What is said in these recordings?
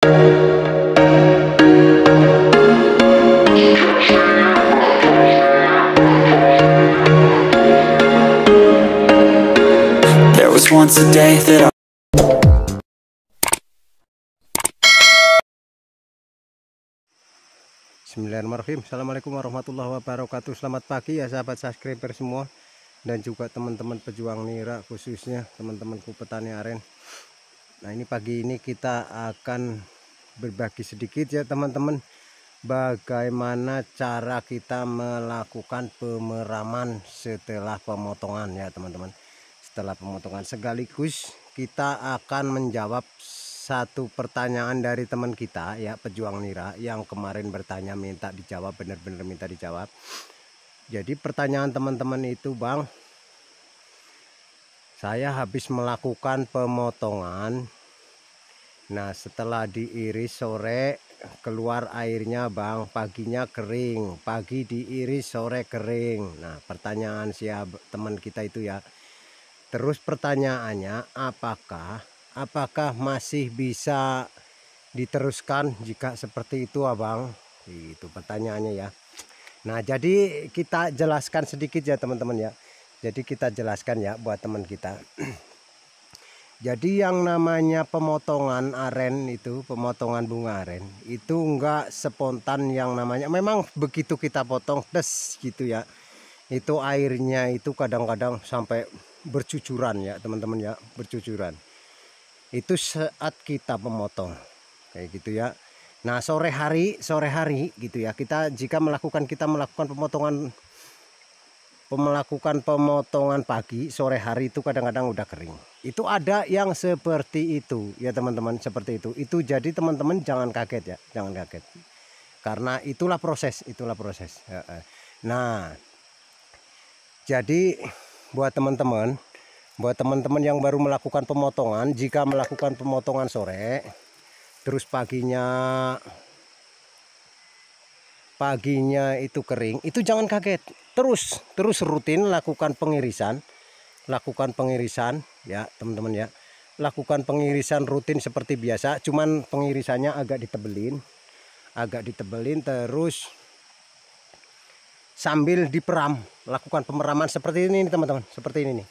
There was once a day that Bismillahirrahmanirrahim. Assalamualaikum warahmatullahi wabarakatuh. Selamat pagi ya sahabat subscriber semua, dan juga teman-teman pejuang nira, khususnya teman-temanku petani aren. Nah, ini pagi ini kita akan berbagi sedikit ya teman-teman, bagaimana cara kita melakukan pemeraman setelah pemotongan ya teman-teman. Setelah pemotongan, sekaligus kita akan menjawab satu pertanyaan dari teman kita ya, pejuang nira, yang kemarin bertanya minta dijawab, benar-benar minta dijawab. Jadi pertanyaan teman-teman itu, Bang, saya habis melakukan pemotongan, nah setelah diiris sore keluar airnya, Bang, paginya kering, pagi diiris sore kering. Nah pertanyaan siapa teman kita itu ya. Terus pertanyaannya, apakah masih bisa diteruskan jika seperti itu, Abang? Itu pertanyaannya ya. Nah, jadi kita jelaskan sedikit ya teman-teman ya. Jadi kita jelaskan ya buat teman kita. Jadi yang namanya pemotongan aren itu, pemotongan bunga aren itu enggak spontan yang namanya. Memang begitu kita potong tes gitu ya, itu airnya itu kadang-kadang sampai bercucuran ya teman-teman ya, bercucuran. Itu saat kita memotong kayak gitu ya. Nah sore hari gitu ya, jika melakukan pemotongan pagi, sore hari itu kadang-kadang udah kering. Itu ada yang seperti itu ya teman-teman, seperti itu. Itu jadi teman-teman jangan kaget ya, jangan kaget. Karena itulah proses. Nah, jadi buat teman-teman yang baru melakukan pemotongan, jika melakukan pemotongan sore terus paginya itu kering, itu jangan kaget. Terus rutin lakukan pengirisan ya teman-teman ya. Lakukan pengirisan rutin seperti biasa, cuman pengirisannya agak ditebelin terus sambil diperam, lakukan pemeraman seperti ini teman-teman, seperti ini nih.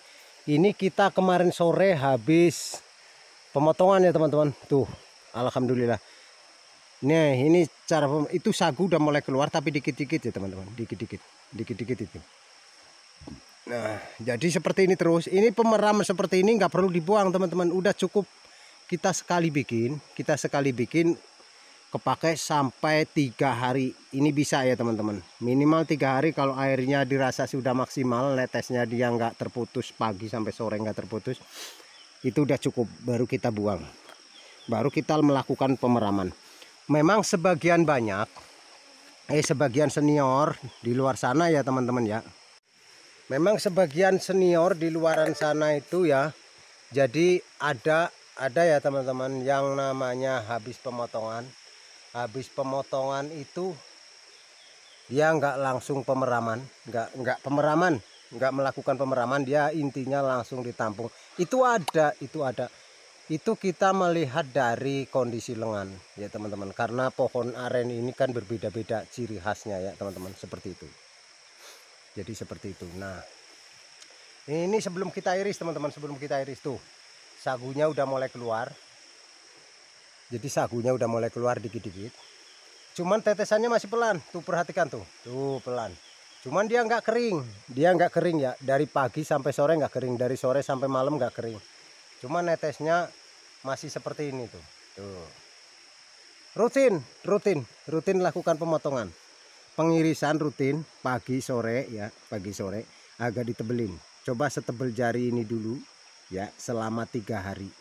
Ini kita kemarin sore habis pemotongan ya teman-teman. Tuh, alhamdulillah. Nah, ini cara itu sagu udah mulai keluar tapi dikit-dikit ya teman-teman, dikit-dikit itu. Nah, jadi seperti ini terus. Ini pemeraman seperti ini nggak perlu dibuang teman-teman, udah cukup kita sekali bikin kepakai sampai 3 hari. Ini bisa ya teman-teman, minimal 3 hari. Kalau airnya dirasa sudah maksimal, netesnya dia nggak terputus pagi sampai sore nggak terputus, itu udah cukup, baru kita buang, baru kita melakukan pemeraman. Memang sebagian senior di luar sana ya teman-teman ya, memang sebagian senior di luaran sana itu ya, jadi ada ya teman-teman yang namanya habis pemotongan itu dia nggak langsung pemeraman, nggak melakukan pemeraman, dia intinya langsung ditampung. Itu ada. Itu kita melihat dari kondisi lengan ya teman-teman, karena pohon aren ini kan berbeda-beda ciri khasnya ya teman-teman, seperti itu. Jadi seperti itu. Nah, ini sebelum kita iris teman-teman, tuh sagunya udah mulai keluar. Jadi sagunya udah mulai keluar dikit-dikit. Cuman tetesannya masih pelan. Tuh perhatikan tuh pelan. Cuman dia nggak kering ya. Dari pagi sampai sore nggak kering, dari sore sampai malam nggak kering. Cuman netesnya masih seperti ini tuh. Rutin lakukan pemotongan. Pengirisan rutin pagi sore agak ditebelin. Coba setebel jari ini dulu ya, selama 3 hari.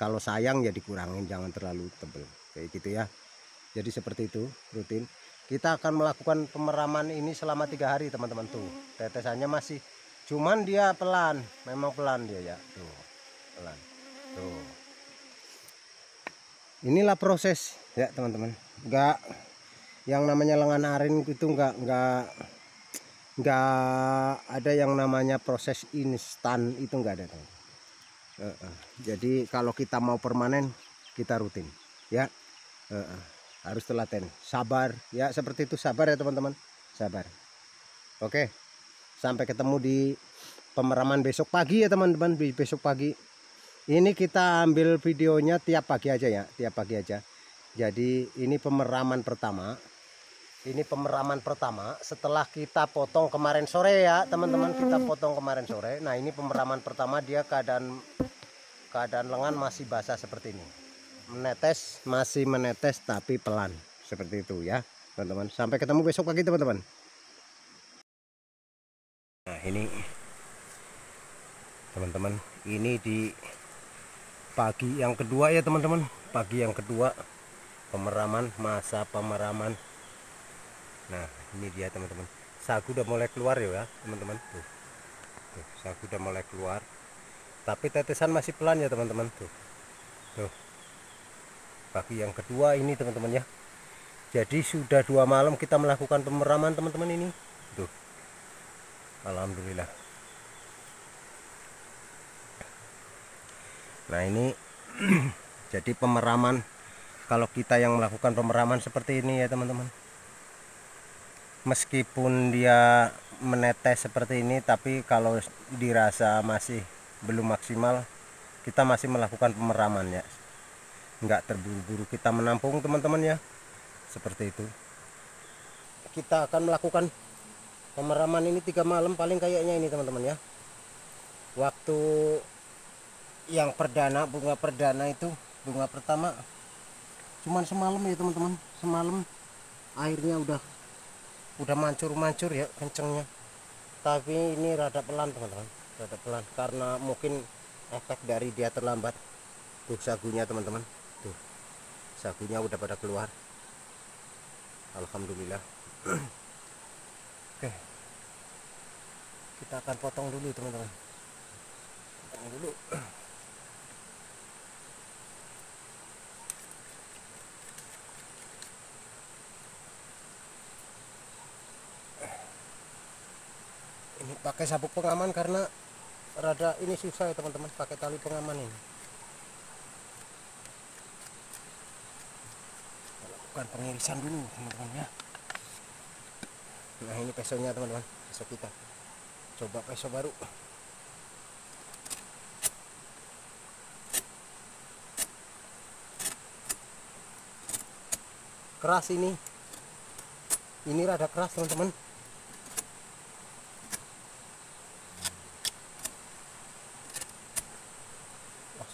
Kalau sayang ya dikurangin, jangan terlalu tebel kayak gitu ya. Jadi seperti itu, rutin. Kita akan melakukan pemeraman ini selama 3 hari teman-teman. Tuh tetesannya masih, cuman dia pelan, memang pelan dia ya. Tuh pelan. Tuh, inilah proses ya teman-teman. Enggak, yang namanya lengan aren itu enggak ada yang namanya proses instan, itu enggak ada teman. Jadi kalau kita mau permanen kita rutin ya. Harus telaten, sabar ya, seperti itu. Sabar ya teman-teman, sabar. Oke, sampai ketemu di pemeraman besok pagi ya teman-teman. Besok pagi ini kita ambil videonya tiap pagi aja ya, tiap pagi aja. Jadi ini pemeraman pertama. Ini pemeraman pertama setelah kita potong kemarin sore ya teman-teman. Kita potong kemarin sore. Nah ini pemeraman pertama, dia keadaan lengan masih basah seperti ini. Menetes, masih menetes tapi pelan seperti itu ya teman-teman. Sampai ketemu besok pagi teman-teman. Nah ini teman-teman, ini di pagi yang kedua ya teman-teman. Pagi yang kedua pemeraman, masa pemeraman. Nah ini dia teman-teman, sagu udah mulai keluar ya teman-teman. Tuh, sagu udah mulai keluar tapi tetesan masih pelan ya teman-teman. Tuh pagi yang kedua ini teman-teman ya. Jadi sudah 2 malam kita melakukan pemeraman teman-teman ini. Tuh, alhamdulillah. Nah ini jadi pemeraman, kalau kita yang melakukan pemeraman seperti ini ya teman-teman, meskipun dia menetes seperti ini, tapi kalau dirasa masih belum maksimal, kita masih melakukan pemeraman ya. Enggak terburu-buru kita menampung teman-teman ya, seperti itu. Kita akan melakukan pemeraman ini 3 malam paling kayaknya ini teman-teman ya. Waktu yang perdana, bunga perdana itu, bunga pertama cuman semalam ya teman-teman. Semalam airnya udah mancur ya kencengnya, tapi ini rada pelan teman-teman, rada pelan karena mungkin efek dari dia terlambat. Tuh sagunya teman-teman, tuh sagunya udah pada keluar, alhamdulillah. Oke, kita akan potong dulu teman-teman, potong dulu. Ini pakai sabuk pengaman karena rada ini susah ya teman-teman, pakai tali pengaman ini. Lakukan pengirisan dulu teman-teman ya. Nah ini pesonya teman-teman, peso kita. Coba peso baru. Keras ini rada keras teman-teman.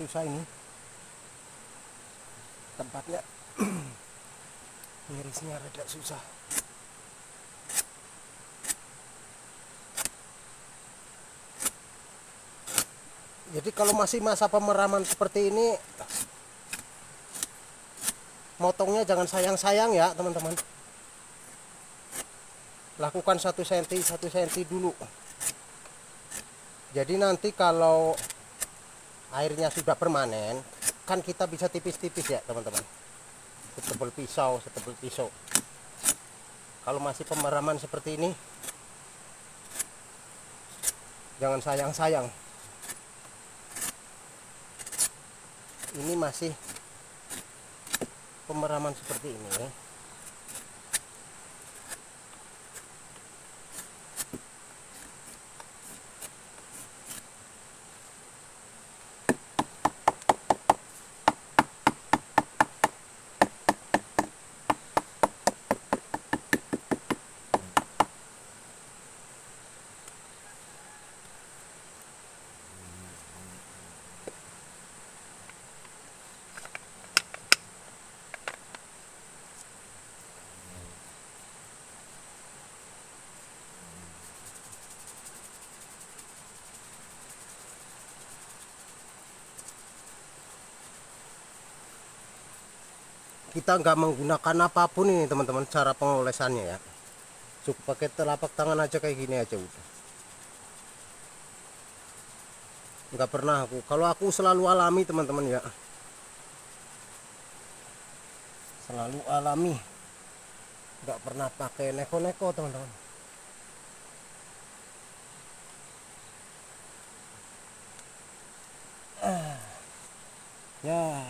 Susah ini tempatnya. Ngirisnya rada susah. Jadi kalau masih masa pemeraman seperti ini, motongnya jangan sayang-sayang ya teman-teman. Lakukan 1 cm dulu. Jadi nanti kalau airnya sudah permanen, kan kita bisa tipis-tipis ya teman-teman, setebal pisau. Kalau masih pemeraman seperti ini, jangan sayang-sayang. Ini masih pemeraman seperti ini ya. Kita nggak menggunakan apapun ini teman-teman, cara pengolesannya ya. Cukup pakai telapak tangan aja kayak gini aja udah. Nggak pernah kalau aku selalu alami teman-teman ya, selalu alami, nggak pernah pakai neko-neko teman-teman. Ya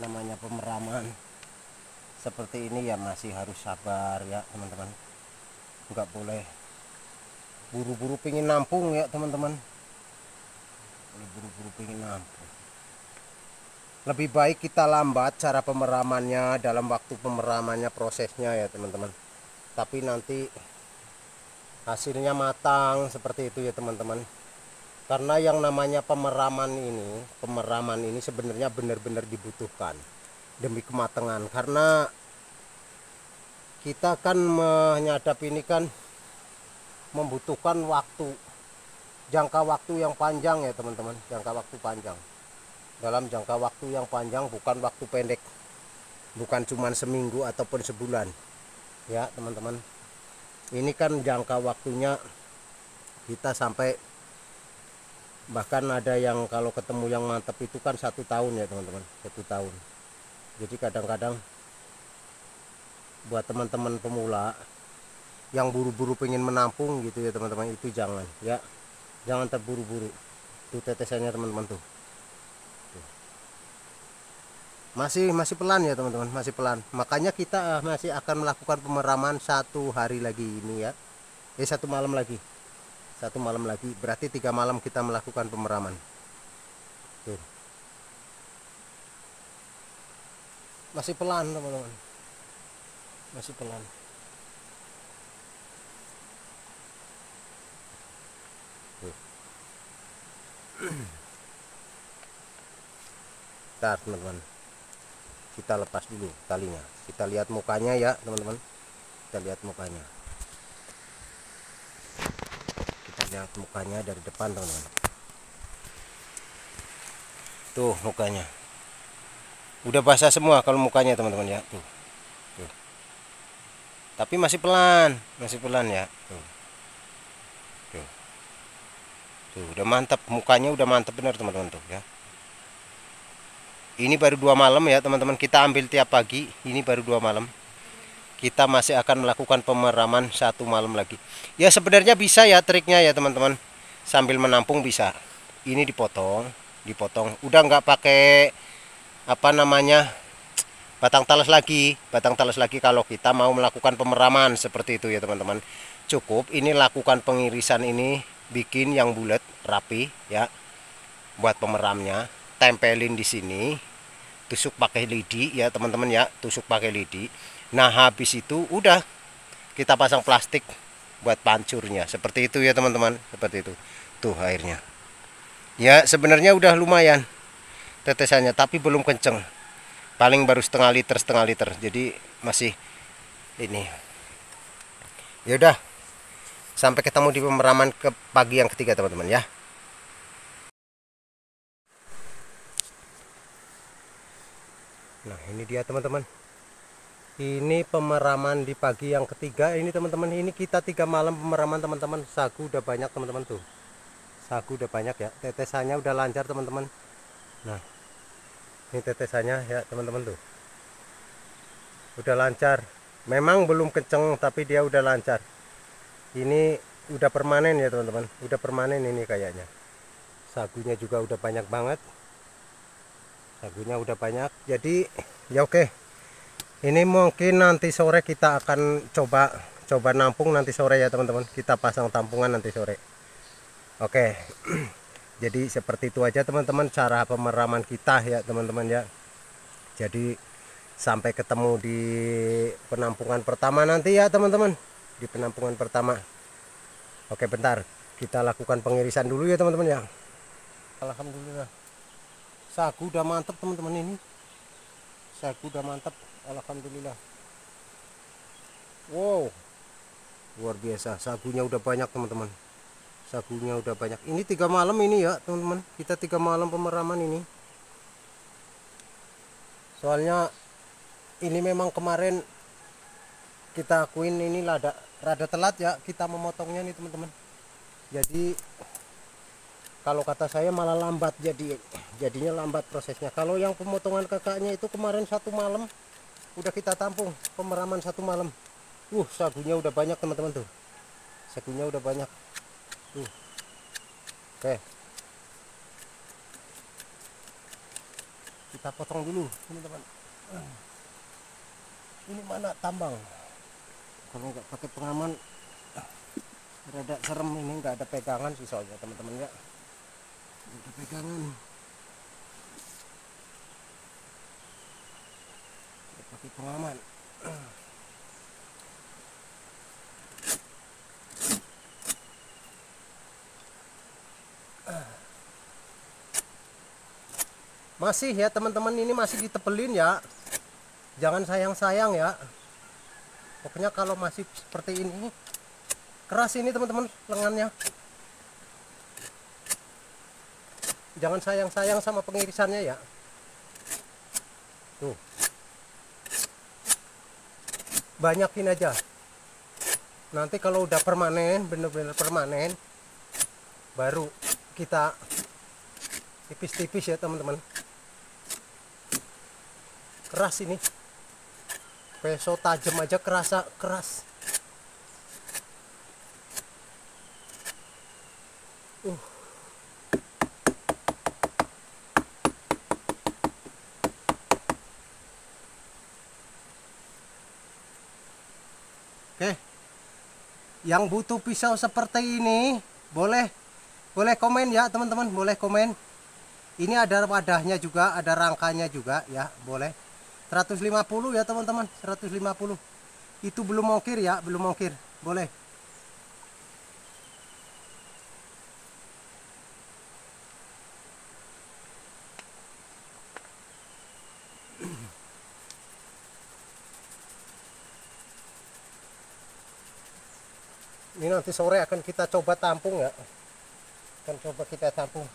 namanya pemeraman seperti ini ya masih harus sabar ya teman-teman, nggak boleh buru-buru pingin nampung ya teman-teman, buru-buru pingin nampung. Lebih baik kita lambat cara pemeramannya, dalam waktu pemeramannya prosesnya ya teman-teman, tapi nanti hasilnya matang seperti itu ya teman-teman. Karena yang namanya pemeraman ini sebenarnya benar-benar dibutuhkan demi kematangan, karena kita kan menyadap ini kan membutuhkan jangka waktu yang panjang ya teman-teman, jangka waktu panjang. Dalam jangka waktu yang panjang, bukan waktu pendek, bukan cuma seminggu ataupun sebulan ya teman-teman. Ini kan jangka waktunya kita sampai, bahkan ada yang kalau ketemu yang mantap itu kan 1 tahun ya teman-teman, 1 tahun. Jadi kadang-kadang buat teman-teman pemula yang buru-buru pengen menampung gitu ya teman-teman, itu jangan ya, jangan terburu-buru. Tuh tetesannya teman-teman tuh. Masih pelan ya teman-teman, masih pelan. Makanya kita masih akan melakukan pemeraman 1 hari lagi ini ya. 1 malam lagi. 1 malam lagi, berarti 3 malam kita melakukan pemeraman. Tuh. Masih pelan teman-teman, masih pelan. Tuh. Bentar teman-teman, kita lepas dulu talinya, kita lihat mukanya ya teman-teman, kita lihat mukanya, kita lihat mukanya dari depan teman-teman. Tuh mukanya udah basah semua kalau mukanya teman-teman ya, tuh. Tapi masih pelan ya, tuh. Tuh udah mantap, mukanya udah mantap bener teman-teman tuh ya. Ini baru 2 malam ya teman-teman, kita ambil tiap pagi, ini baru 2 malam. Kita masih akan melakukan pemeraman 1 malam lagi. Ya sebenarnya bisa ya triknya ya teman-teman, sambil menampung bisa. Ini dipotong, udah nggak pakai apa namanya batang talas lagi kalau kita mau melakukan pemeraman seperti itu ya teman-teman. Cukup ini lakukan pengirisan ini, bikin yang bulat rapi ya buat pemeramnya, tempelin di sini, tusuk pakai lidi ya teman-teman ya, tusuk pakai lidi. Nah habis itu udah kita pasang plastik buat pancurnya seperti itu ya teman-teman, seperti itu. Tuh airnya ya, sebenarnya udah lumayan tetesannya, tapi belum kenceng, paling baru setengah liter, jadi masih ini. Ya udah, sampai ketemu di pemeraman ke pagi yang ketiga teman-teman ya. Nah ini dia teman-teman, ini pemeraman di pagi yang ketiga ini teman-teman. Ini kita 3 malam pemeraman teman-teman. Sagu udah banyak teman-teman tuh, sagu udah banyak ya, tetesannya udah lancar teman-teman. Nah ini tetesannya ya teman-teman tuh, udah lancar. Memang belum kenceng tapi dia udah lancar. Ini udah permanen ya teman-teman, udah permanen ini kayaknya. Sagunya juga udah banyak banget, sagunya udah banyak. Jadi ya oke, ini mungkin nanti sore kita akan coba nampung nanti sore ya teman-teman. Kita pasang tampungan nanti sore. Oke. Jadi seperti itu aja teman-teman cara pemeraman kita ya teman-teman ya. Jadi sampai ketemu di penampungan pertama nanti ya teman-teman, di penampungan pertama. Oke bentar, kita lakukan pengirisan dulu ya teman-teman ya. Alhamdulillah sagu udah mantap teman-teman, ini sagu udah mantap, alhamdulillah. Wow luar biasa, sagunya udah banyak teman-teman, sagunya udah banyak. Ini 3 malam ini ya teman-teman, kita 3 malam pemeraman ini. Soalnya ini memang kemarin kita akuin ini rada telat ya kita memotongnya nih teman-teman. Jadi kalau kata saya malah lambat, jadinya lambat prosesnya. Kalau yang pemotongan kakaknya itu kemarin 1 malam udah kita tampung, pemeraman 1 malam. Sagunya udah banyak teman-teman tuh, sagunya udah banyak tuh. Oke kita potong dulu teman-teman. Ini mana tambang, kalau nggak pakai pengaman rada serem. Ini nggak ada pegangan sih soalnya teman-teman ya, nggak ada pegangan. Nggak pakai pengaman. Masih ya teman-teman, ini masih ditebelin ya, jangan sayang-sayang ya. Pokoknya kalau masih seperti ini, keras ini teman-teman lengannya, jangan sayang-sayang sama pengirisannya ya. Tuh, banyakin aja. Nanti kalau udah permanen, bener-bener permanen, baru kita tipis-tipis ya teman-teman. Keras ini, peso tajam aja kerasa keras. Oke, yang butuh pisau seperti ini boleh komen ya teman-teman, boleh komen. Ini ada wadahnya juga, ada rangkanya juga ya, boleh. 150 ya teman-teman, 150. Itu belum ongkir ya, belum ongkir, boleh. Ini nanti sore akan kita coba tampung ya, akan coba kita tampung.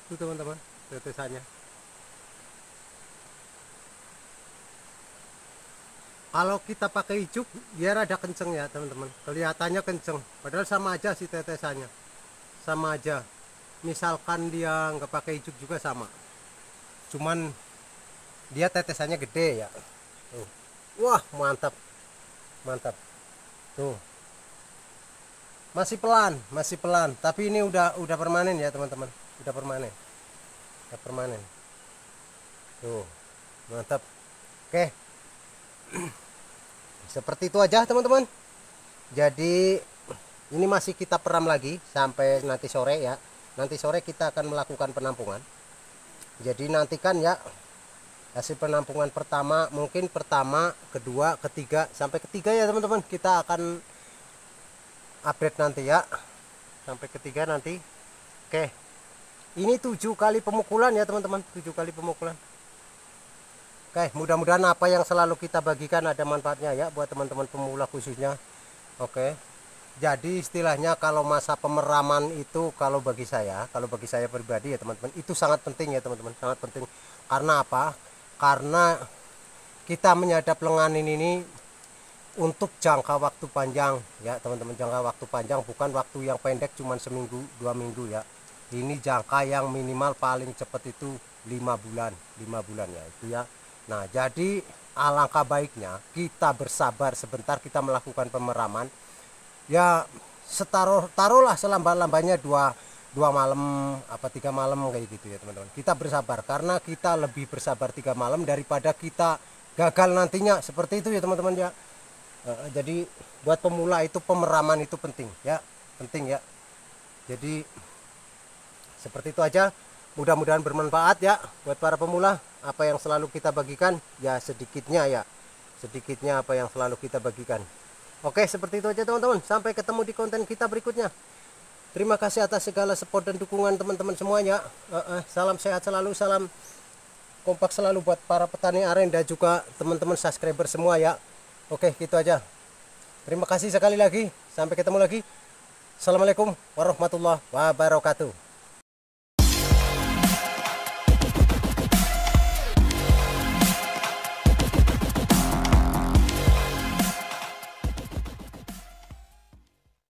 Itu teman-teman tetesannya. Kalau kita pakai ijuk biar ada kenceng ya teman-teman, kelihatannya kenceng, padahal sama aja sih tetesannya, sama aja. Misalkan dia nggak pakai ijuk juga sama, cuman dia tetesannya gede ya. Tuh. Wah mantap, mantap. Tuh, masih pelan, tapi ini udah permanen ya teman-teman, udah permanen. Tuh, mantap. Oke, seperti itu aja teman-teman. Jadi ini masih kita peram lagi sampai nanti sore ya. Nanti sore kita akan melakukan penampungan. Jadi nantikan ya hasil penampungan pertama, mungkin pertama, kedua, ketiga, sampai ketiga ya teman-teman. Kita akan update nanti ya, sampai ketiga nanti. Oke, ini 7 kali pemukulan ya teman-teman, 7 kali pemukulan. Oke, mudah-mudahan apa yang selalu kita bagikan ada manfaatnya ya buat teman-teman pemula khususnya. Oke, jadi istilahnya kalau masa pemeraman itu kalau bagi saya pribadi ya teman-teman, itu sangat penting ya teman-teman, sangat penting. Karena apa? Karena kita menyadap lenganin ini untuk jangka waktu panjang ya teman-teman, jangka waktu panjang, bukan waktu yang pendek cuman seminggu 2 minggu ya. Ini jangka yang minimal paling cepat itu 5 bulan ya itu ya. Nah jadi alangkah baiknya kita bersabar sebentar, kita melakukan pemeraman ya, taruhlah selambat-lambatnya 2 malam apa 3 malam kayak gitu ya teman-teman. Kita bersabar karena kita lebih bersabar 3 malam daripada kita gagal nantinya, seperti itu ya teman-teman ya. Jadi buat pemula itu pemeraman itu penting ya, penting ya. Jadi seperti itu aja, mudah-mudahan bermanfaat ya buat para pemula. Apa yang selalu kita bagikan ya sedikitnya apa yang selalu kita bagikan. Oke, seperti itu aja teman-teman, sampai ketemu di konten kita berikutnya. Terima kasih atas segala support dan dukungan teman-teman semuanya. Salam sehat selalu, salam kompak selalu buat para petani aren dan juga teman-teman subscriber semua ya. Oke, gitu aja. Terima kasih sekali lagi. Sampai ketemu lagi. Assalamualaikum warahmatullahi wabarakatuh.